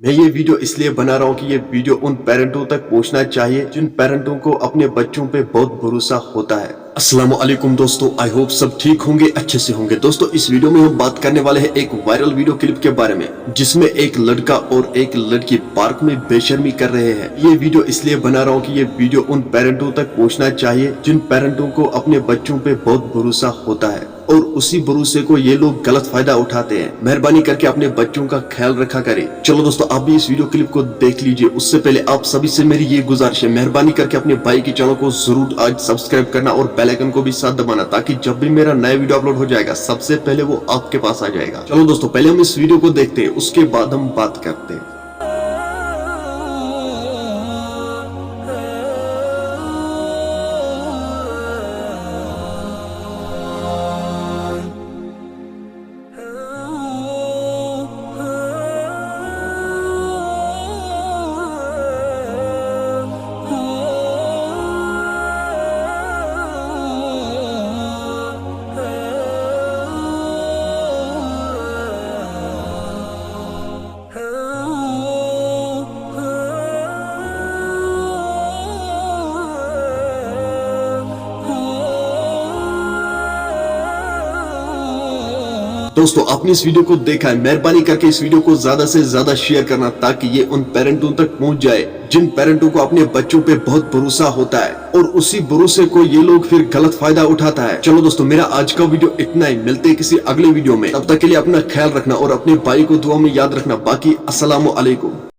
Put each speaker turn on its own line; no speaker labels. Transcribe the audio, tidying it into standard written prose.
मैं ये वीडियो इसलिए बना रहा हूँ कि ये वीडियो उन पेरेंटों तक पहुँचना चाहिए जिन पेरेंटों को अपने बच्चों पे बहुत भरोसा होता है। अस्सलाम वालेकुम दोस्तों, आई होप सब ठीक होंगे, अच्छे से होंगे। दोस्तों इस वीडियो में हम बात करने वाले हैं एक वायरल वीडियो क्लिप के बारे में जिसमें एक लड़का और एक लड़की पार्क में बेशर्मी कर रहे हैं। ये वीडियो इसलिए बना रहा हूँ कि ये वीडियो उन पेरेंटों तक पहुँचना चाहिए जिन पेरेंटों को अपने बच्चों पे बहुत भरोसा होता है और उसी भरोसे को ये लोग गलत फायदा उठाते हैं। मेहरबानी करके अपने बच्चों का ख्याल रखा करें। चलो दोस्तों आप भी इस वीडियो क्लिप को देख लीजिए। उससे पहले आप सभी से मेरी ये गुजारिश है, मेहरबानी करके अपने भाई के चैनल को जरूर आज सब्सक्राइब करना और बेल आइकन को भी साथ दबाना ताकि जब भी मेरा नया वीडियो अपलोड हो जाएगा सबसे पहले वो आपके पास आ जाएगा। चलो दोस्तों पहले हम इस वीडियो को देखते हैं, उसके बाद हम बात करते हैं। दोस्तों आपने इस वीडियो को देखा है, मेहरबानी करके इस वीडियो को ज्यादा से ज्यादा शेयर करना ताकि ये उन पेरेंटों तक पहुंच जाए जिन पेरेंटों को अपने बच्चों पे बहुत भरोसा होता है और उसी भरोसे को ये लोग फिर गलत फायदा उठाता है। चलो दोस्तों मेरा आज का वीडियो इतना ही, मिलते हैं किसी अगले वीडियो में। तब तक के लिए अपना ख्याल रखना और अपने भाई को दुआ में याद रखना। बाकी अस्सलाम वालेकुम।